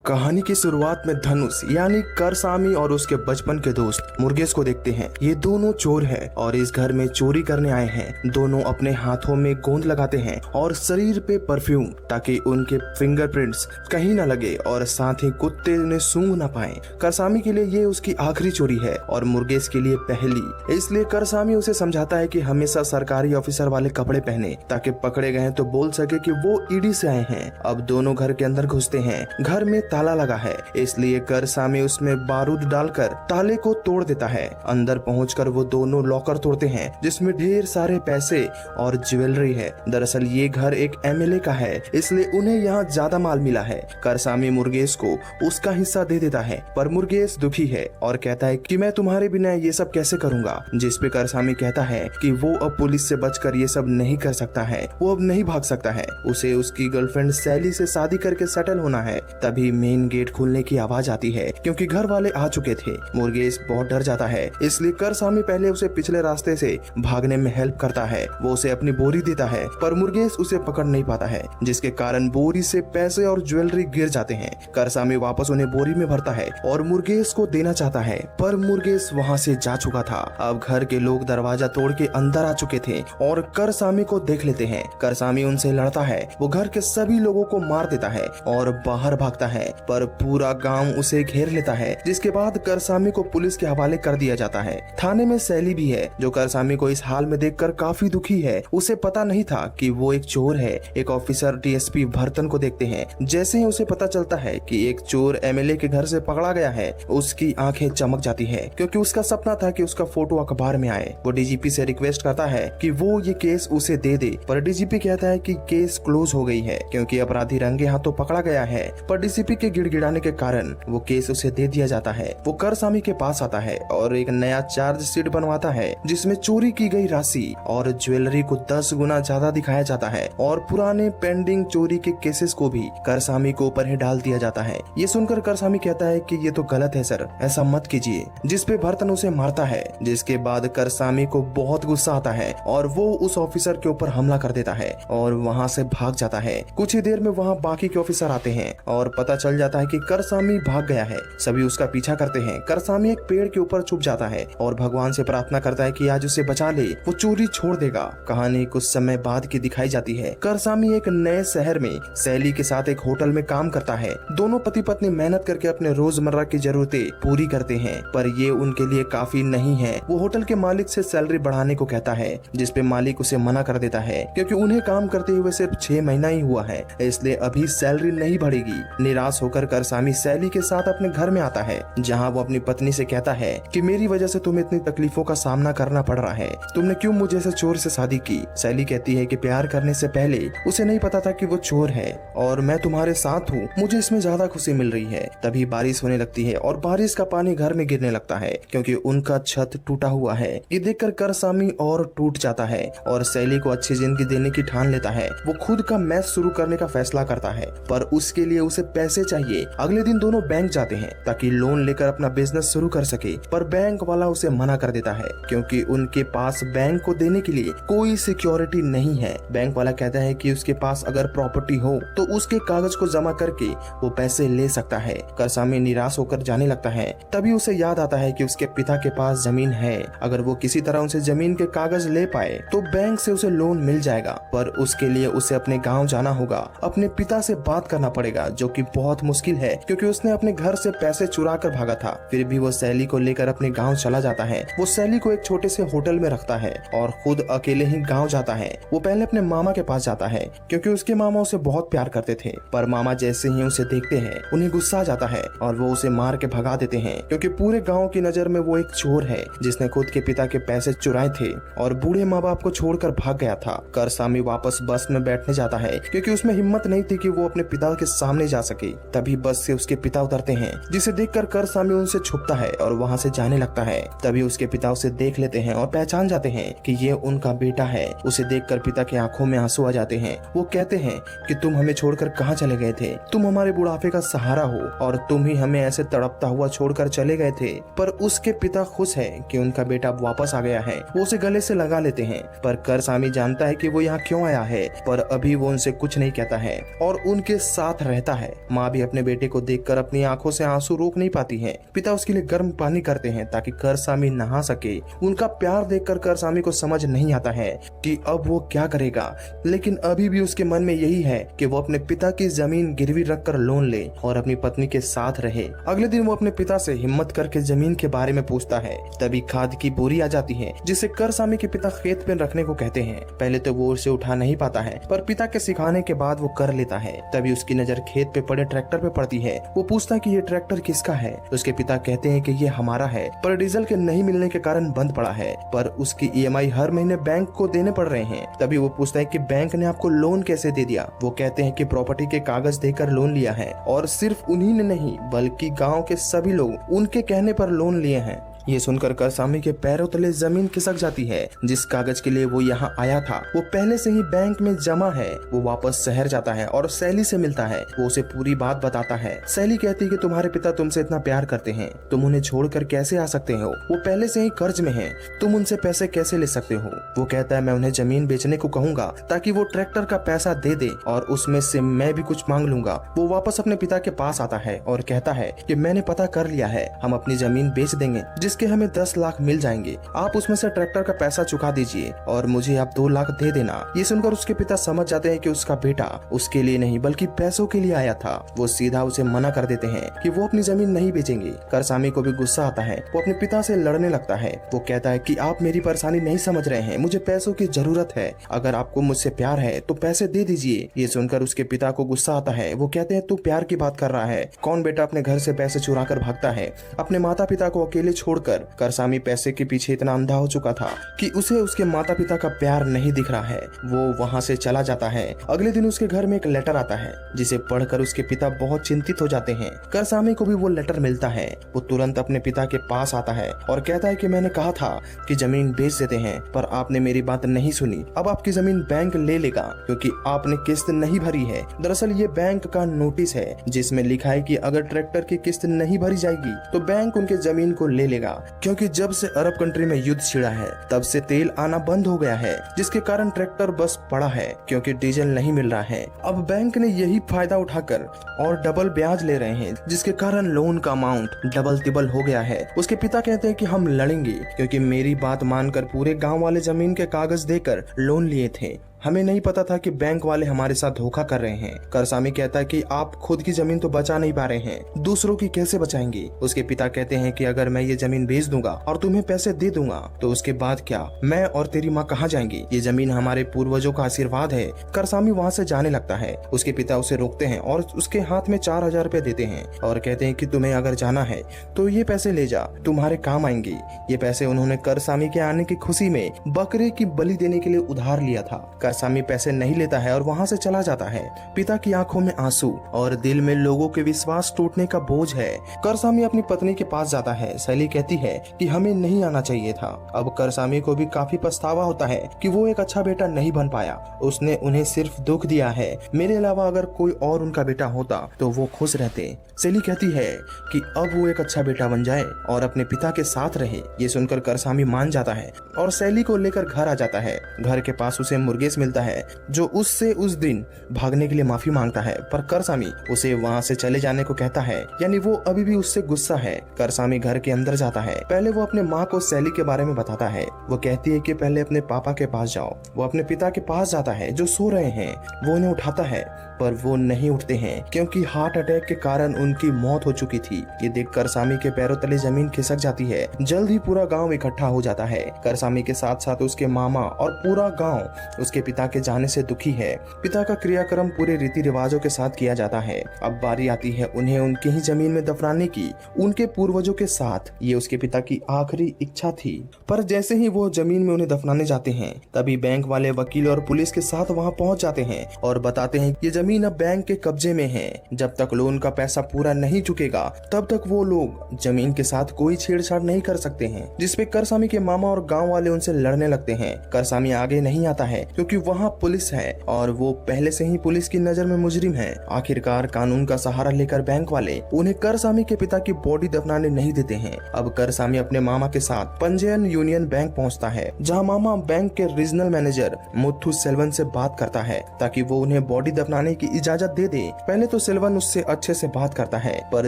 कहानी की शुरुआत में धनुष यानी करसामी और उसके बचपन के दोस्त मुर्गेश को देखते हैं। ये दोनों चोर हैं और इस घर में चोरी करने आए हैं। दोनों अपने हाथों में गोंद लगाते हैं और शरीर पे परफ्यूम, ताकि उनके फिंगरप्रिंट्स कहीं न लगे और साथ ही कुत्ते उन्हें सूंघ न पाए। करसामी के लिए ये उसकी आखिरी चोरी है और मुर्गेश के लिए पहली। इसलिए करसामी उसे समझाता है कि हमेशा सरकारी ऑफिसर वाले कपड़े पहने, ताकि पकड़े गए तो बोल सके कि वो ईडी से आए हैं। अब दोनों घर के अंदर घुसते हैं। घर में ताला लगा है, इसलिए करसामी उसमें बारूद डालकर ताले को तोड़ देता है। अंदर पहुंचकर वो दोनों लॉकर तोड़ते हैं, जिसमें ढेर सारे पैसे और ज्वेलरी है। दरअसल ये घर एक एमएलए का है, इसलिए उन्हें यहाँ ज्यादा माल मिला है। करसामी मुर्गेश को उसका हिस्सा दे देता है, पर मुर्गेश दुखी है और कहता है कि मैं तुम्हारे बिना ये सब कैसे करूंगा। जिस पे करसामी कहता है कि वो अब पुलिस से बचकर ये सब नहीं कर सकता है, वो अब नहीं भाग सकता है। उसे उसकी गर्लफ्रेंड सैली से शादी करके सेटल होना है। तभी मेन गेट खुलने की आवाज आती है, क्योंकि घर वाले आ चुके थे। मुर्गेश बहुत डर जाता है, इसलिए करसामी पहले उसे पिछले रास्ते से भागने में हेल्प करता है। वो उसे अपनी बोरी देता है, पर मुर्गेश उसे पकड़ नहीं पाता है, जिसके कारण बोरी से पैसे और ज्वेलरी गिर जाते हैं। करसामी वापस उन्हें बोरी में भरता है और मुर्गेश को देना चाहता है, पर मुर्गेश वहाँ से जा चुका था। अब घर के लोग दरवाजा तोड़ के अंदर आ चुके थे और करसामी को देख लेते हैं। करसामी उनसे लड़ता है, वो घर के सभी लोगों को मार देता है और बाहर भागता है, पर पूरा गांव उसे घेर लेता है। जिसके बाद करसामी को पुलिस के हवाले कर दिया जाता है। थाने में सैली भी है, जो करसामी को इस हाल में देखकर काफी दुखी है। उसे पता नहीं था कि वो एक चोर है। एक ऑफिसर डीएसपी भरतन को देखते हैं। जैसे ही उसे पता चलता है कि एक चोर एमएलए के घर से पकड़ा गया है, उसकी आंखें चमक जाती है, क्योंकि उसका सपना था कि उसका फोटो अखबार में आए। वो डीजीपी से रिक्वेस्ट करता है कि वो ये केस उसे दे दे, पर डीजीपी कहता है कि केस क्लोज हो गई है, क्योंकि अपराधी रंगे हाथों पकड़ा गया है। पर डीसीपी के गिड़गिड़ाने के कारण वो केस उसे दे दिया जाता है। वो करसामी के पास आता है और एक नया चार्जशीट बनवाता है, जिसमें चोरी की गई राशि और ज्वेलरी को 10 गुना ज्यादा दिखाया जाता है और पुराने पेंडिंग चोरी के केसेस को भी करसामी को ऊपर ही डाल दिया जाता है। ये सुनकर करसामी कहता है कि ये तो गलत है सर, ऐसा मत कीजिए, जिस पे भरतन उसे मारता है। जिसके बाद करसामी को बहुत गुस्सा आता है और वो उस ऑफिसर के ऊपर हमला कर देता है और वहाँ से भाग जाता है। कुछ ही देर में वहाँ बाकी के ऑफिसर आते हैं और पता चल जाता है कि करसामी भाग गया है। सभी उसका पीछा करते हैं। करसामी एक पेड़ के ऊपर छुप जाता है और भगवान से प्रार्थना करता है कि आज उसे बचा ले, वो चोरी छोड़ देगा। कहानी कुछ समय बाद की दिखाई जाती है। करसामी एक नए शहर में सैली के साथ एक होटल में काम करता है। दोनों पति पत्नी मेहनत करके अपने रोजमर्रा की जरूरतें पूरी करते हैं, पर ये उनके लिए काफी नहीं है। वो होटल के मालिक से सैलरी बढ़ाने को कहता है, जिस पे मालिक उसे मना कर देता है, क्योंकि उन्हें काम करते हुए सिर्फ 6 महीना ही हुआ है, इसलिए अभी सैलरी नहीं बढ़ेगी। निराश होकर करसामी सैली के साथ अपने घर में आता है, जहाँ वो अपनी पत्नी से कहता है कि मेरी वजह से तुम्हें इतनी तकलीफों का सामना करना पड़ रहा है, तुमने क्यों मुझे जैसे चोर से शादी की। सैली कहती है कि प्यार करने से पहले उसे नहीं पता था कि वो चोर है और मैं तुम्हारे साथ हूँ, मुझे इसमें ज्यादा खुशी मिल रही है। तभी बारिश होने लगती है और बारिश का पानी घर में गिरने लगता है, क्योंकि उनका छत टूटा हुआ है। ये देखकर करसामी और टूट जाता है और सैली को अच्छी जिंदगी देने की ठान लेता है। वो खुद का मैच शुरू करने का फैसला करता है, पर उसके लिए उसे पैसे चाहिए। अगले दिन दोनों बैंक जाते हैं ताकि लोन लेकर अपना बिजनेस शुरू कर सके, पर बैंक वाला उसे मना कर देता है, क्योंकि उनके पास बैंक को देने के लिए कोई सिक्योरिटी नहीं है। बैंक वाला कहता है कि उसके पास अगर प्रॉपर्टी हो तो उसके कागज को जमा करके वो पैसे ले सकता है। करसामी निराश होकर जाने लगता है। तभी उसे याद आता है कि उसके पिता के पास जमीन है। अगर वो किसी तरह उनसे जमीन के कागज ले पाए तो बैंक से उसे लोन मिल जाएगा, पर उसके लिए उसे अपने गांव जाना होगा। अपने पिता से बात करना पड़ेगा, जो कि बहुत मुश्किल है, क्योंकि उसने अपने घर से पैसे चुरा कर भागा था। फिर भी वो सैली को लेकर अपने गांव चला जाता है। वो सैली को एक छोटे से होटल में रखता है और खुद अकेले ही गांव जाता है। वो पहले अपने मामा के पास जाता है, क्योंकि उसके मामा उसे बहुत प्यार करते थे, पर मामा जैसे ही उसे देखते हैं उन्हें गुस्सा आ जाता है और वो उसे मार के भगा देते हैं, क्योंकि पूरे गाँव की नजर में वो एक चोर है जिसने खुद के पिता के पैसे चुराए थे और बूढ़े माँ बाप को छोड़कर भाग गया था। करसामी वापस बस में बैठने जाता है, क्योंकि उसमें हिम्मत नहीं थी कि वो अपने पिता के सामने जा सके। तभी बस से उसके पिता उतरते हैं, जिसे देखकर करसामी उनसे छुपता है और वहाँ से जाने लगता है। तभी उसके पिता उसे देख लेते हैं और पहचान जाते हैं कि ये उनका बेटा है। उसे देखकर पिता की आंखों में आंसू आ जाते हैं। वो कहते हैं कि तुम हमें छोड़कर कहाँ चले गए थे, तुम हमारे बुढ़ापे का सहारा हो और तुम ही हमें ऐसे तड़पता हुआ छोड़कर चले गए थे। पर उसके पिता खुश है कि उनका बेटा वापस आ गया है। वो उसे गले से लगा लेते हैं, पर करसामी जानता है कि वो यहाँ क्यों आया है, पर अभी वो उनसे कुछ नहीं कहता है और उनके साथ रहता है। माँ भी कुमारी अपने बेटे को देखकर अपनी आंखों से आंसू रोक नहीं पाती है। पिता उसके लिए गर्म पानी करते हैं ताकि करसामी नहा सके। उनका प्यार देखकर करसामी को समझ नहीं आता है कि अब वो क्या करेगा, लेकिन अभी भी उसके मन में यही है कि वो अपने पिता की जमीन गिरवी रखकर लोन ले और अपनी पत्नी के साथ रहे। अगले दिन वो अपने पिता से हिम्मत करके जमीन के बारे में पूछता है। तभी खाद की बोरी आ जाती है जिसे करसामी के पिता खेत पे रखने को कहते हैं। पहले तो वो उसे उठा नहीं पाता है, पर पिता के सिखाने के बाद वो कर लेता है। तभी उसकी नजर खेत पे पड़े ट्रैक्टर पे पड़ती है। वो पूछता है कि ये ट्रैक्टर किसका है। उसके पिता कहते हैं कि ये हमारा है, पर डीजल के नहीं मिलने के कारण बंद पड़ा है, पर उसकी EMI हर महीने बैंक को देने पड़ रहे हैं। तभी वो पूछता है कि बैंक ने आपको लोन कैसे दे दिया। वो कहते हैं कि प्रॉपर्टी के कागज देकर लोन लिया है, और सिर्फ उन्हीं ने नहीं बल्कि गाँव के सभी लोग उनके कहने पर लोन लिए हैं। ये सुनकर करसामी के पैरों तले जमीन खिसक जाती है। जिस कागज के लिए वो यहाँ आया था वो पहले से ही बैंक में जमा है। वो वापस शहर जाता है और सैली से मिलता है। वो उसे पूरी बात बताता है। सैली कहती है कि तुम्हारे पिता तुमसे इतना प्यार करते हैं, तुम उन्हें छोड़कर कैसे आ सकते हो। वो पहले से ही कर्ज में है, तुम उनसे पैसे कैसे ले सकते हो। वो कहता है मैं उन्हें जमीन बेचने को कहूंगा ताकि वो ट्रैक्टर का पैसा दे दे और उसमें से मैं भी कुछ मांग लूंगा। वो वापस अपने पिता के पास आता है और कहता है कि मैंने पता कर लिया है, हम अपनी जमीन बेच देंगे जिसके हमें 10 लाख मिल जाएंगे। आप उसमें से ट्रैक्टर का पैसा चुका दीजिए और मुझे आप 2 लाख दे देना। ये सुनकर उसके पिता समझ जाते हैं कि उसका बेटा उसके लिए नहीं बल्कि पैसों के लिए आया था। वो सीधा उसे मना कर देते हैं कि वो अपनी जमीन नहीं बेचेंगे। करसामी को भी गुस्सा आता है। वो अपने पिता से लड़ने लगता है। वो कहता है कि आप मेरी परेशानी नहीं समझ रहे हैं, मुझे पैसों की जरूरत है, अगर आपको मुझसे प्यार है तो पैसे दे दीजिए। ये सुनकर उसके पिता को गुस्सा आता है। वो कहते हैं तू प्यार की बात कर रहा है, कौन बेटा अपने घर से पैसे चुरा कर भागता है। अपने माता पिता को अकेले छोड़कर करसामी पैसे के पीछे इतना अंधा हो चुका था कि उसे उसके माता पिता का प्यार नहीं दिख रहा है। वो वहाँ से चला जाता है। अगले दिन उसके घर में एक लेटर आता है जिसे पढ़कर उसके पिता बहुत चिंतित हो जाते हैं। करसामी को भी वो लेटर मिलता है। वो तुरंत अपने पिता के पास आता है और कहता है कि मैंने कहा था कि जमीन बेच देते हैं, पर आपने मेरी बात नहीं सुनी। अब आपकी जमीन बैंक ले लेगा क्योंकि आपने किस्त नहीं भरी है। दरअसल ये बैंक का नोटिस है जिसमें लिखा है कि अगर ट्रैक्टर की किस्त नहीं भरी जाएगी तो बैंक उनके जमीन को ले लेगा। क्योंकि जब से अरब कंट्री में युद्ध छिड़ा है तब से तेल आना बंद हो गया है, जिसके कारण ट्रैक्टर बस पड़ा है क्योंकि डीजल नहीं मिल रहा है। अब बैंक ने यही फायदा उठाकर और डबल ब्याज ले रहे हैं, जिसके कारण लोन का अमाउंट डबल तिबल हो गया है। उसके पिता कहते हैं कि हम लड़ेंगे क्योंकि मेरी बात मानकर पूरे गांव वाले जमीन के कागज देकर लोन लिए थे। हमें नहीं पता था कि बैंक वाले हमारे साथ धोखा कर रहे हैं। करसामी कहता है कि आप खुद की जमीन तो बचा नहीं पा रहे हैं, दूसरों की कैसे बचाएंगे। उसके पिता कहते हैं कि अगर मैं ये जमीन बेच दूंगा और तुम्हें पैसे दे दूंगा तो उसके बाद क्या, मैं और तेरी माँ कहाँ जाएंगी। ये जमीन हमारे पूर्वजों का आशीर्वाद है। करसामी वहाँ से जाने लगता है। उसके पिता उसे रोकते हैं और उसके हाथ में 4000 रुपए देते हैं और कहते हैं कि तुम्हें अगर जाना है तो ये पैसे ले जा, तुम्हारे काम आएंगे। ये पैसे उन्होंने करसामी के आने की खुशी में बकरे की बलि देने के लिए उधार लिया था। करसामी पैसे नहीं लेता है और वहाँ से चला जाता है। पिता की आंखों में आंसू और दिल में लोगों के विश्वास टूटने का बोझ है। करसामी अपनी पत्नी के पास जाता है। सैली कहती है कि हमें नहीं आना चाहिए था। अब करसामी को भी काफी पछतावा होता है कि वो एक अच्छा बेटा नहीं बन पाया। उसने उन्हें सिर्फ दुख दिया है। मेरे अलावा अगर कोई और उनका बेटा होता तो वो खुश रहते। सैली कहती है कि अब वो एक अच्छा बेटा बन जाए और अपने पिता के साथ रहे। ये सुनकर करसामी मान जाता है और सैली को लेकर घर आ जाता है। घर के पास उसे मुर्गेस मिलता है जो उससे उस दिन भागने के लिए माफी मांगता है, पर करसामी उसे वहाँ से चले जाने को कहता है, यानी वो अभी भी उससे गुस्सा है। करसामी घर के अंदर जाता है। पहले वो अपने माँ को सैली के बारे में बताता है। वो कहती है कि पहले अपने पापा के पास जाओ। वो अपने पिता के पास जाता है जो सो रहे हैं। वो उन्हें उठाता है पर वो नहीं उठते हैं क्योंकि हार्ट अटैक के कारण उनकी मौत हो चुकी थी। ये देख करसामी के पैरों तले जमीन खिसक जाती है। जल्द ही पूरा गांव इकट्ठा हो जाता है। करसामी के साथ साथ उसके मामा और पूरा गांव उसके पिता के जाने से दुखी है। पिता का क्रियाक्रम पूरे रीति रिवाजों के साथ किया जाता है। अब बारी आती है उन्हें उनकी ही जमीन में दफनाने की, उनके पूर्वजों के साथ। ये उसके पिता की आखिरी इच्छा थी। पर जैसे ही वो जमीन में उन्हें दफनाने जाते हैं तभी बैंक वाले वकील और पुलिस के साथ वहाँ पहुँच जाते हैं और बताते हैं ये जमीन अब बैंक के कब्जे में है। जब तक लोन का पैसा पूरा नहीं चुकेगा तब तक वो लोग जमीन के साथ कोई छेड़छाड़ नहीं कर सकते हैं, जिसपे करसामी के मामा और गांव वाले उनसे लड़ने लगते हैं। करसामी आगे नहीं आता है क्योंकि वहाँ पुलिस है और वो पहले से ही पुलिस की नजर में मुजरिम है। आखिरकार कानून का सहारा लेकर बैंक वाले उन्हें करसामी के पिता की बॉडी दफनाने नहीं देते हैं। अब करसामी अपने मामा के साथ पंजयन यूनियन बैंक पहुंचता है, जहां मामा बैंक के रीजनल मैनेजर मुथु सेल्वन से बात करता है ताकि वो उन्हें बॉडी दफनाने की इजाजत दे दे। पहले तो सिल्वन उससे अच्छे से बात करता है, पर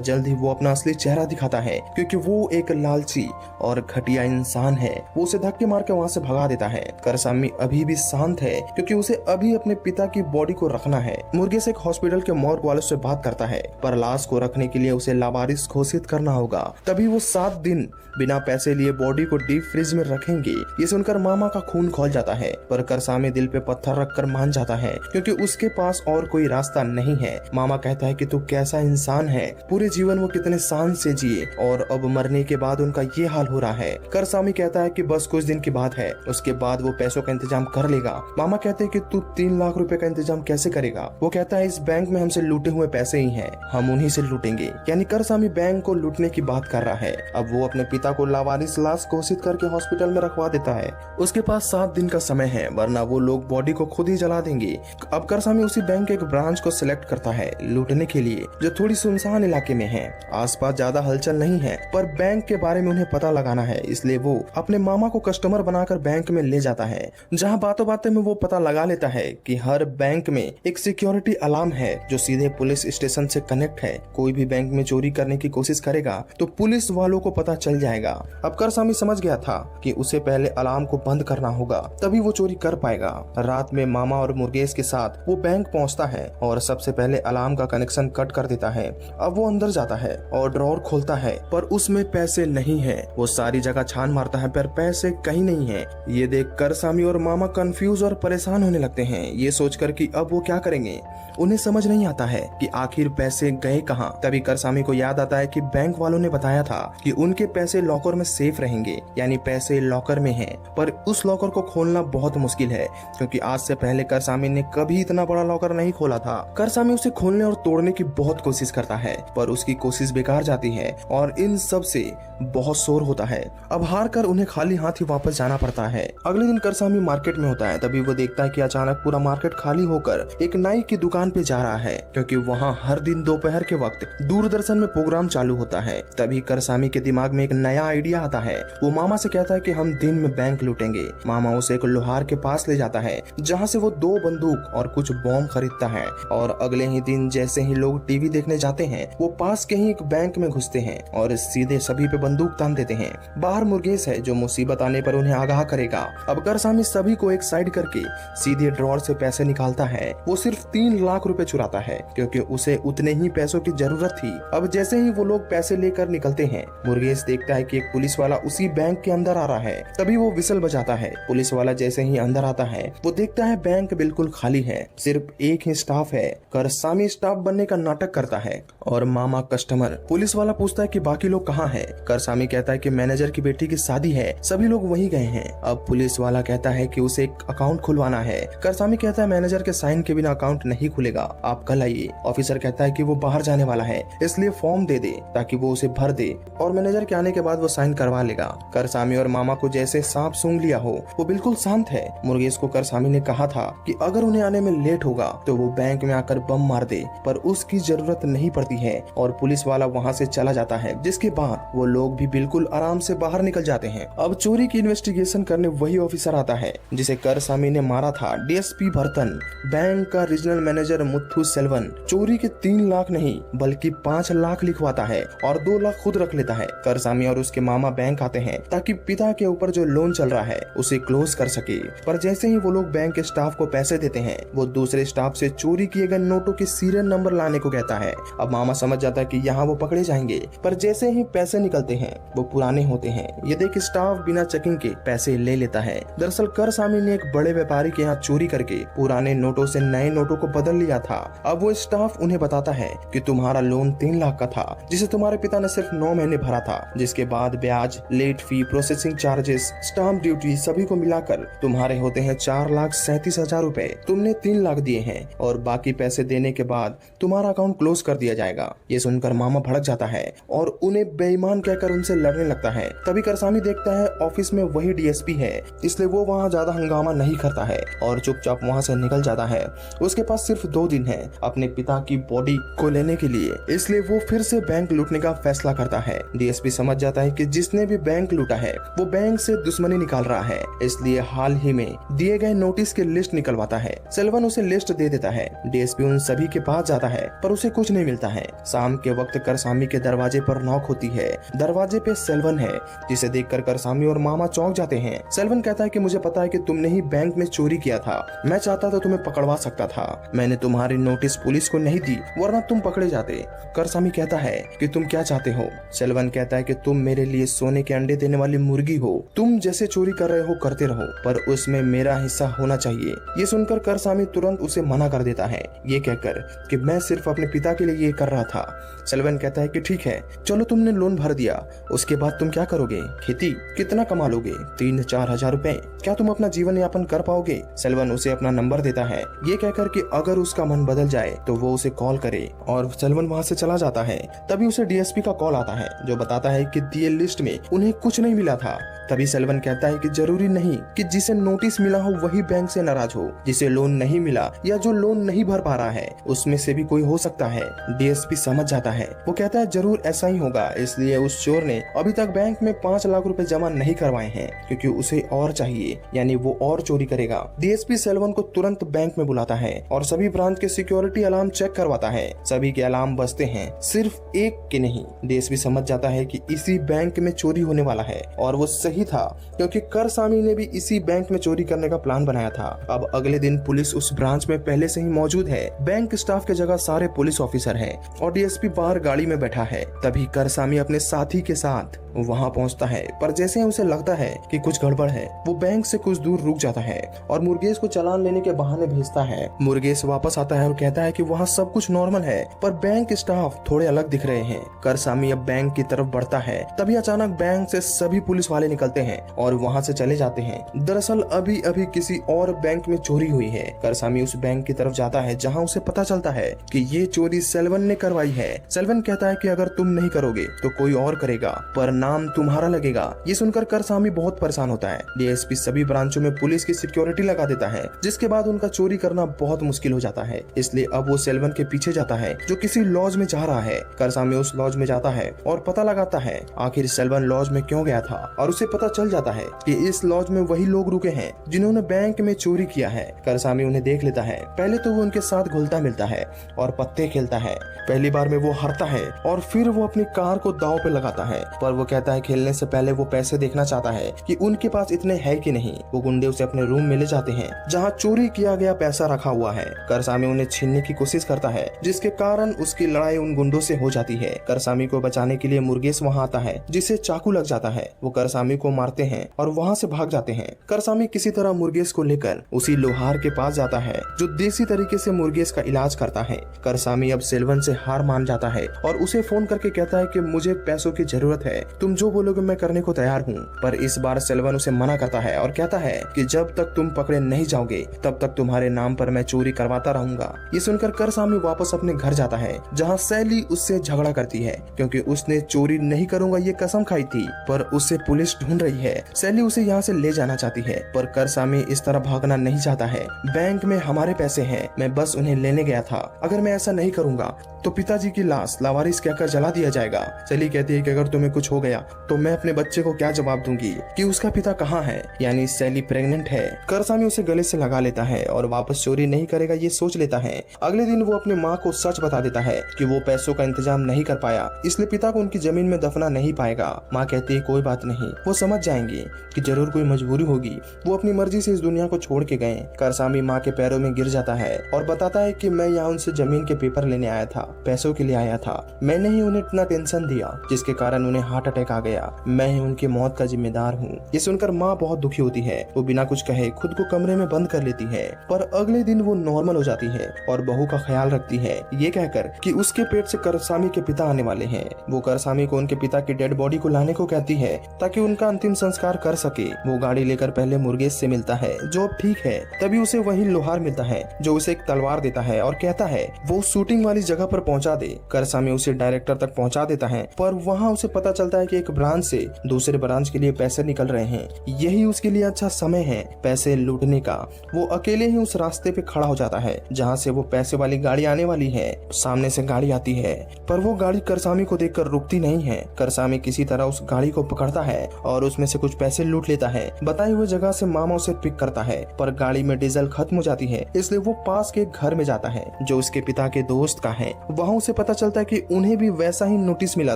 जल्द ही वो अपना असली चेहरा दिखाता है, क्योंकि वो एक लालची और घटिया इंसान है। वो उसे धक्के मार के वहाँ से भगा देता है। करसामी अभी भी शांत है, क्योंकि उसे अभी अपने पिता की बॉडी को रखना है। मुर्गेस एक हॉस्पिटल के मॉर्ग वालों से बात करता है, पर लाश को रखने के लिए उसे लावारिस घोषित करना होगा। तभी वो 7 दिन बिना पैसे लिए बॉडी को डीप फ्रीज में रखेंगे। ये सुनकर मामा का खून खौल जाता है, पर करसामी दिल पे पत्थर रखकर मान जाता है, क्योंकि उसके पास और कोई रास्ता नहीं है। मामा कहता है कि तू कैसा इंसान है, पूरे जीवन वो कितने शान से जिए और अब मरने के बाद उनका ये हाल हो रहा है। करसामी कहता है कि बस कुछ दिन की बात है, उसके बाद वो पैसों का इंतजाम कर लेगा। मामा कहते हैं कि तू 3 लाख रुपए का इंतजाम कैसे करेगा? वो कहता है इस बैंक में हमसे लूटे हुए पैसे ही हैं, हम उन्हीं से लूटेंगे। यानी करसामी बैंक को लूटने की बात कर रहा है। अब वो अपने पिता को लावारिस लाश घोषित करके हॉस्पिटल में रखवा देता है। उसके पास 7 दिन का समय है, वरना वो लोग बॉडी को खुद ही जला देंगे। अब करसामी उसी बैंक के एक ब्रांच को सिलेक्ट करता है लूटने के लिए, जो थोड़ी सुनसान इलाके में है। आसपास ज्यादा हलचल नहीं है, पर बैंक के बारे में उन्हें पता लगाना है, इसलिए वो अपने मामा को कस्टमर बनाकर बैंक में ले जाता है, जहां बातों बातों में वो पता लगा लेता है कि हर बैंक में एक सिक्योरिटी अलार्म है जो सीधे पुलिस स्टेशन से कनेक्ट है। कोई भी बैंक में चोरी करने की कोशिश करेगा तो पुलिस वालों को पता चल जाएगा। अब करसामी समझ गया था कि उसे पहले अलार्म को बंद करना होगा, तभी वो चोरी कर पाएगा। रात में मामा और मुर्गेस के साथ वो बैंक पहुंचता है और सबसे पहले अलार्म का कनेक्शन कट कर देता है। अब वो अंदर जाता है और ड्रॉर खोलता है, पर उसमें पैसे नहीं है। वो सारी जगह छान मारता है, पर पैसे कहीं नहीं है। ये देख करसामी और मामा कंफ्यूज और परेशान होने लगते हैं, ये सोचकर कि अब वो क्या करेंगे। उन्हें समझ नहीं आता है कि आखिर पैसे गए कहाँ। तभी करसामी को याद आता है कि बैंक वालों ने बताया था कि उनके पैसे लॉकर में सेफ रहेंगे, यानी पैसे लॉकर में हैं। पर उस लॉकर को खोलना बहुत मुश्किल है, क्योंकि आज से पहले करसामी ने कभी इतना बड़ा लॉकर नहीं खोला था। करसामी उसे खोलने और तोड़ने की बहुत कोशिश करता है, पर उसकी कोशिश बेकार जाती है और इन सब से बहुत शोर होता है। अब हार कर उन्हें खाली हाथ ही वापस जाना पड़ता है। अगले दिन करसामी मार्केट में होता है, तभी वो देखता है कि अचानक पूरा मार्केट खाली होकर एक नाई की दुकान पे जा रहा है, क्योंकि वहाँ हर दिन दोपहर के वक्त दूरदर्शन में प्रोग्राम चालू होता है। तभी करसामी के दिमाग में एक नया आइडिया आता है। वो मामा से कहता है कि हम दिन में बैंक लूटेंगे। मामा उसे एक लोहार के पास ले जाता है, जहाँ से वो 2 बंदूक और कुछ बॉम्ब खरीदता है। और अगले ही दिन जैसे ही लोग टीवी देखने जाते हैं, वो पास के ही एक बैंक में घुसते हैं और सीधे सभी पे बंदूक तान देते हैं। बाहर मुर्गेस है जो मुसीबत आने पर उन्हें आगाह करेगा। अब करसामी सभी को एक साइड करके सीधे ड्रॉर से पैसे निकालता है। वो सिर्फ 3 लाख रुपए चुराता है, क्योंकि उसे उतने ही पैसों की जरूरत थी। अब जैसे ही वो लोग पैसे लेकर निकलते हैं, मुर्गेस देखता है कि एक पुलिस वाला उसी बैंक के अंदर आ रहा है। तभी वो विसल बजाता है। पुलिस वाला जैसे ही अंदर आता है, वो देखता है बैंक बिल्कुल खाली है, सिर्फ एक ही स्टाफ है। करसामी स्टाफ बनने का नाटक करता है और मामा कस्टमर। पुलिस वाला पूछता है कि बाकी लोग कहाँ हैं? करसामी कहता है कि मैनेजर की बेटी की शादी है, सभी लोग वहीं गए हैं। अब पुलिस वाला कहता है कि उसे एक अकाउंट खुलवाना है। करसामी कहता है मैनेजर के साइन के बिना अकाउंट नहीं खुलेगा, आप कल आइए। ऑफिसर कहता है कि वो बाहर जाने वाला है, इसलिए फॉर्म दे दे ताकि वो उसे भर दे और मैनेजर के आने के बाद वो साइन करवा लेगा। करसामी और मामा को जैसे सांप सूंघ लिया हो, वो बिल्कुल शांत है। मुर्गेस को करसामी ने कहा था कि अगर उन्हें आने में लेट होगा तो वो बैंक में आकर बम मार दे, पर उसकी जरूरत नहीं पड़ती है और पुलिस वाला वहाँ से चला जाता है, जिसके बाद वो लोग भी बिल्कुल आराम से बाहर निकल जाते हैं। अब चोरी की इन्वेस्टिगेशन करने वही ऑफिसर आता है जिसे करसामी ने मारा था, डीएसपी भरतन। बैंक का रीजनल मैनेजर मुथु सेल्वन चोरी के 3 लाख नहीं बल्कि 5 लाख लिखवाता है और 2 लाख खुद रख लेता है। करसामी और उसके मामा बैंक आते हैं ताकि पिता के ऊपर जो लोन चल रहा है उसे क्लोज कर सके, पर जैसे ही वो लोग बैंक के स्टाफ को पैसे देते हैं, वो दूसरे स्टाफ से चोरी किए गए नोटों के सीरियल नंबर लाने को कहता है। अब मामा समझ जाता है कि यहाँ वो पकड़े जाएंगे, पर जैसे ही पैसे निकलते हैं वो पुराने होते हैं। ये देख स्टाफ बिना चेकिंग के पैसे ले लेता है। दरअसल करसामी ने एक बड़े व्यापारी के यहाँ चोरी करके पुराने नोटों से नए नोटों को बदल लिया था। अब वो स्टाफ उन्हें बताता है कि तुम्हारा लोन 3 लाख का था, जिसे तुम्हारे पिता ने सिर्फ 9 महीने भरा था, जिसके बाद ब्याज, late fee, processing charges, stamp duty सभी को मिलाकर तुम्हारे होते हैं 4,37,000 रुपए। तुमने 3 लाख दिए हैं और बाकी पैसे देने के बाद तुम्हारा अकाउंट क्लोज कर दिया जाएगा। ये सुनकर मामा भड़क जाता है और उन्हें बेईमान कहकर उनसे लड़ने लगता है। तभी करसामी देखता है ऑफिस में वही डीएसपी है, इसलिए वो वहाँ ज्यादा हंगामा नहीं करता है और चुपचाप वहाँ से निकल जाता है। उसके पास सिर्फ 2 दिन है अपने पिता की बॉडी को लेने के लिए, इसलिए वो फिर से बैंक लूटने का फैसला करता है। डीएसपी समझ जाता है कि जिसने भी बैंक लूटा है वो बैंक से दुश्मनी निकाल रहा है, इसलिए हाल ही में दिए गए नोटिस की लिस्ट निकलवाता है। सेल्वन उसे लिस्ट दे देता देता है। डीएसपी उन सभी के पास जाता है पर उसे कुछ नहीं मिलता है। शाम के वक्त करसामी के दरवाजे पर नॉक होती है। दरवाजे पे सेल्वन है, जिसे देखकर करसामी और मामा चौंक जाते हैं। सेल्वन कहता है कि मुझे पता है कि तुमने ही बैंक में चोरी किया था, मैं चाहता तो तुम्हें पकड़वा सकता था, मैंने तुम्हारी नोटिस पुलिस को नहीं दी वरना तुम पकड़े जाते। करसामी कहता है कि तुम क्या चाहते हो। सेल्वन कहता है कि तुम मेरे लिए सोने के अंडे देने वाली मुर्गी हो, तुम जैसे चोरी कर रहे हो करते रहो, पर उसमें मेरा हिस्सा होना चाहिए। ये सुनकर करसामी तुरंत उसे मना कर देता है, ये कहकर कि मैं सिर्फ अपने पिता के लिए ये कर रहा था। सेल्वन कहता है कि ठीक है, चलो तुमने लोन भर दिया, उसके बाद तुम क्या करोगे? खेती? कितना कमा लोगे? 3-4 हजार रुपए? क्या तुम अपना जीवन यापन कर पाओगे? सेल्वन उसे अपना नंबर देता है, ये कहकर कि अगर उसका मन बदल जाए तो वो उसे कॉल करे, और सेल्वन वहाँ से चला जाता है। तभी उसे डीएसपी का कॉल आता है जो बताता है कि दिए लिस्ट में उन्हें कुछ नहीं मिला था। तभी सेल्वन कहता है कि जरूरी नहीं कि जिसे नोटिस मिला हो वही बैंक से नाराज हो, जिसे लोन नहीं मिला या जो लोन नहीं भर पा रहा है उसमें से भी कोई हो सकता है। डीएसपी समझ जाता है, वो कहता है जरूर ऐसा ही होगा, इसलिए उस चोर ने अभी तक बैंक में 5 लाख रुपए जमा नहीं करवाए हैं क्योंकि उसे और चाहिए, यानी वो और चोरी करेगा। डीएसपी सेल्वन को तुरंत बैंक में बुलाता है और सभी ब्रांच के सिक्योरिटी अलार्म चेक करवाता है। सभी के अलार्म बजते हैं, सिर्फ एक के नहीं। डीएसपी समझ जाता है कि इसी बैंक में चोरी होने वाला है, और वो सही था क्योंकि करसामी ने भी इसी बैंक में चोरी करने का प्लान बनाया था। अब अगले दिन पुलिस उस ब्रांच में पहले से ही मौजूद है। बैंक स्टाफ के जगह सारे पुलिस ऑफिसर हैं और डीएसपी बाहर गाड़ी में बैठा है। तभी करसामी अपने साथी के साथ वहां पहुंचता है, पर जैसे उसे लगता है कि कुछ गड़बड़ है, वो बैंक से कुछ दूर रुक जाता है और मुर्गेश को चालान लेने के बहाने भेजता है। मुर्गेश वापस आता है और कहता है कि वहाँ सब कुछ नॉर्मल है, पर बैंक स्टाफ थोड़े अलग दिख रहे हैं। करसामी अब बैंक की तरफ बढ़ता है, तभी अचानक बैंक से सभी पुलिस वाले निकलते हैं और वहाँ से चले जाते हैं। दरअसल अभी अभी किसी और बैंक में चोरी हुई है। करसामी उस बैंक की तरफ जाता है जहाँ उसे पता चलता है कि ये चोरी सेल्वन ने करवाई है। सेल्वन कहता है कि अगर तुम नहीं करोगे तो कोई और करेगा, पर नाम तुम्हारा लगेगा। ये सुनकर करसामी बहुत परेशान होता है। डीएसपी सभी ब्रांचों में पुलिस की सिक्योरिटी लगा देता है, जिसके बाद उनका चोरी करना बहुत मुश्किल हो जाता है। इसलिए अब वो सेल्वन के पीछे जाता है जो किसी लॉज में जा रहा है। करसामी उस लॉज में जाता है और पता लगाता है आखिर सेल्वन लॉज में क्यों गया था, और उसे पता चल जाता है कि इस लॉज में वही लोग रुके हैं जिन्होंने बैंक में चोरी किया है। करसामी उन्हें देख लेता है। पहले तो वो उनके साथ घुलता मिलता है और पत्ते खेलता है। पहली बार में वो हारता है और फिर वो अपनी कार को दांव पे लगाता है, पर वो कहता है खेलने से पहले वो पैसे देखना चाहता है कि उनके पास इतने है कि नहीं। वो गुंडे उसे अपने रूम में ले जाते हैं जहाँ चोरी किया गया पैसा रखा हुआ है। करसामी उन्हें छीनने की कोशिश करता है, जिसके कारण उसकी लड़ाई उन गुंडों से हो जाती है। करसामी को बचाने के लिए मुर्गेश वहाँ आता है, जिसे चाकू लग जाता है। वो करसामी को मारते हैं और वहाँ से भाग जाते हैं। करसामी किसी तरह मुर्गेश को लेकर उसी लोहार के पास जाता है जो देसी तरीके से मुर्गेश का इलाज करता है। करसामी अब सेल्वन से हार मान जाता है और उसे फोन करके कहता है कि मुझे पैसों की जरूरत है, तुम जो बोलोगे मैं करने को तैयार हूँ। पर इस बार सेल्वन उसे मना करता है और कहता है कि जब तक तुम पकड़े नहीं जाओगे तब तक तुम्हारे नाम पर मैं चोरी करवाता रहूंगा। ये सुनकर करसामी वापस अपने घर जाता है जहाँ सैली उससे झगड़ा करती है क्योंकि उसने चोरी नहीं करूंगा ये कसम खाई थी, पर उसे पुलिस ढूंढ रही है। सैली उसे यहाँ से ले जाना चाहती है, पर करसामी इस तरह भागना नहीं चाहता है। बैंक में हमारे पैसे हैं, मैं बस उन्हें लेने गया था, अगर मैं ऐसा नहीं करूंगा तो पिताजी की लाश लावारिस कहकर जला दिया जाएगा। सैली कहती है कि अगर तुम्हें कुछ हो गया तो मैं अपने बच्चे को क्या जवाब दूंगी कि उसका पिता कहाँ है, यानी सैली प्रेग्नेंट है। करसामी उसे गले से लगा लेता है और वापस चोरी नहीं करेगा ये सोच लेता है। अगले दिन वो अपनी माँ को सच बता देता है कि वो पैसों का इंतजाम नहीं कर पाया, इसलिए पिता को उनकी जमीन में दफना नहीं पाएगा। माँ कहती है कोई बात नहीं, वो समझ जाएंगी कि जरूर कोई मजबूरी होगी, वो अपनी मर्जी से इस दुनिया को छोड़ के गए। करसामी माँ के पैरों में गिर जाता है और बताता है कि मैं यहाँ उनसे जमीन के पेपर लेने आया था, पैसों के लिए आया था, मैंने ही उन्हें इतना टेंशन दिया जिसके कारण उन्हें हार्ट अटैक आ गया, मैं ही उनकी मौत का जिम्मेदार हूँ। ये सुनकर माँ बहुत दुखी होती है, वो बिना कुछ कहे खुद को कमरे में बंद कर लेती है। पर अगले दिन वो नॉर्मल हो जाती है और बहू का ख्याल रखती है, ये कहकर कि उसके पेट से करसामी के पिता आने वाले हैं। वो करसामी को उनके पिता की डेड बॉडी को लाने को कहती है ताकि उनका अंतिम संस्कार कर सके। वो गाड़ी लेकर पहले मुर्गेश से मिलता है जो अब ठीक है। तभी उसे वही लोहार मिलता है जो उसे एक तलवार देता है और कहता है वो शूटिंग वाली जगह पर पहुंचा दे। करसामी उसे डायरेक्टर तक पहुंचा देता है, पर वहां उसे पता चलता है कि एक ब्रांच से दूसरे ब्रांच के लिए पैसे निकल रहे हैं, यही उसके लिए अच्छा समय है पैसे लूटने का। वो अकेले ही उस रास्ते पे खड़ा हो जाता है जहाँ से वो पैसे वाली गाड़ी आने वाली है। सामने से गाड़ी आती है पर वो गाड़ी करसामी को देखकर रुकती नहीं है। करसामी किसी तरह उस गाड़ी को पकड़ता है और उसमें से कुछ पैसे लूट लेता है। बताई हुई जगह से मामा उसे पिक करता है पर गाड़ी में डीजल खत्म हो जाती है, इसलिए वो पास के घर में जाता है जो उसके पिता के दोस्त का है। वहाँ उसे पता चलता है कि उन्हें भी वैसा ही नोटिस मिला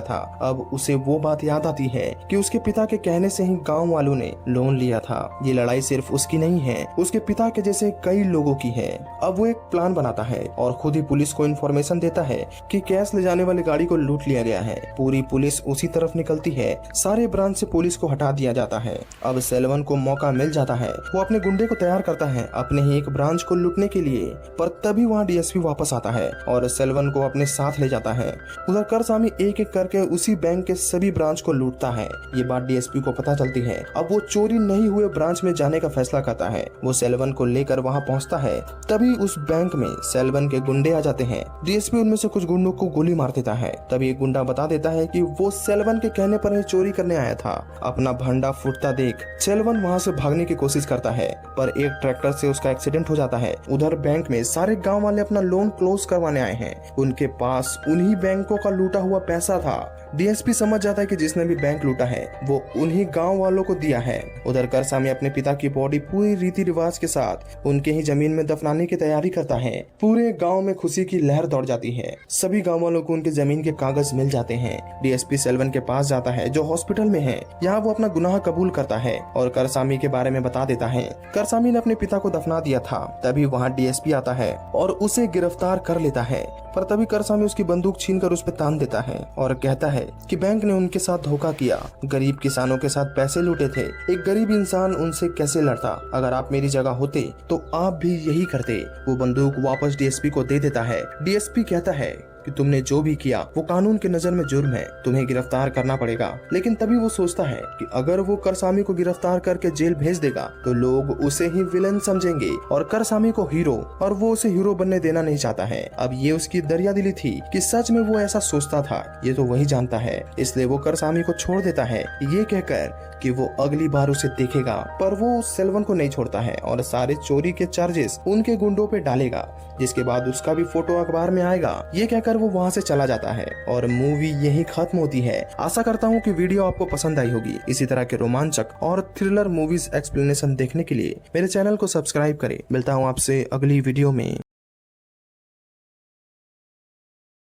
था। अब उसे वो बात याद आती है कि उसके पिता के कहने से ही गांव वालों ने लोन लिया था। ये लड़ाई सिर्फ उसकी नहीं है, उसके पिता के जैसे कई लोगों की है। अब वो एक प्लान बनाता है और खुद ही पुलिस को इन्फॉर्मेशन देता है कि कैश ले जाने वाली गाड़ी को लूट लिया गया है। पूरी पुलिस उसी तरफ निकलती है। सारे ब्रांच से पुलिस को हटा दिया जाता है। अब सेल्वन को मौका मिल जाता है। वो अपने गुंडे को तैयार करता है अपने ही एक ब्रांच को लूटने के लिए, पर तभी वहाँ डीएसपी वापस आता है और सेल्वन को अपने साथ ले जाता है। उधर करसामी एक एक करके उसी बैंक के सभी ब्रांच को लूटता है। ये बात डीएसपी को पता चलती है। अब वो चोरी नहीं हुए ब्रांच में जाने का फैसला करता है। वो सेल्वन को लेकर वहाँ पहुँचता है। तभी उस बैंक में सेल्वन के गुंडे आ जाते हैं। डीएसपी उनमें से कुछ गुंडों को गोली मार देता है। तभी एक गुंडा बता देता है कि वो सेल्वन के कहने पर ही चोरी करने आया था। अपना भंडा फूटता देख सेल्वन वहाँ से भागने की कोशिश करता है पर एक ट्रैक्टर से उसका एक्सीडेंट हो जाता है। उधर बैंक में सारे गांव वाले अपना लोन क्लोज करवाने आए हैं। उनके पास उन्हीं बैंकों का लूटा हुआ पैसा था। डीएसपी समझ जाता है कि जिसने भी बैंक लूटा है वो उन्हीं गांव वालों को दिया है। उधर करसामी अपने पिता की बॉडी पूरी रीति रिवाज के साथ उनके ही जमीन में दफनाने की तैयारी करता है। पूरे गांव में खुशी की लहर दौड़ जाती है। सभी गांव वालों को उनके जमीन के कागज मिल जाते हैं। डीएसपी सेल्वन के पास जाता है जो हॉस्पिटल में है। यहाँ वो अपना गुनाह कबूल करता है और करसामी के बारे में बता देता है। करसामी ने अपने पिता को दफना दिया था। तभी वहाँ डीएसपी आता है और उसे गिरफ्तार कर लेता है, पर तभी करसामी उसकी बंदूक छीनकर उस पर तान देता है और कहता है कि बैंक ने उनके साथ धोखा किया, गरीब किसानों के साथ पैसे लूटे थे। एक गरीब इंसान उनसे कैसे लड़ता? अगर आप मेरी जगह होते तो आप भी यही करते। वो बंदूक वापस डीएसपी को दे देता है। डीएसपी कहता है कि तुमने जो भी किया वो कानून की नजर में जुर्म है, तुम्हें गिरफ्तार करना पड़ेगा। लेकिन तभी वो सोचता है कि अगर वो करसामी को गिरफ्तार करके जेल भेज देगा तो लोग उसे ही विलन समझेंगे और करसामी को हीरो, और वो उसे हीरो बनने देना नहीं चाहता है। अब ये उसकी दरियादिली थी कि सच में वो ऐसा सोचता था ये तो वही जानता है, इसलिए वो करसामी को छोड़ देता है ये कहकर कि वो अगली बार उसे देखेगा। पर वो सेल्वन को नहीं छोड़ता है और सारे चोरी के चार्जेस उनके गुंडों पे डालेगा, जिसके बाद उसका भी फोटो अखबार में आएगा। ये कहकर वो वहाँ से चला जाता है और मूवी यही खत्म होती है। आशा करता हूँ कि वीडियो आपको पसंद आई होगी। इसी तरह के रोमांचक और थ्रिलर मूवीज एक्सप्लेनेशन देखने के लिए मेरे चैनल को सब्सक्राइब करें। मिलता हूँ आपसे अगली वीडियो में।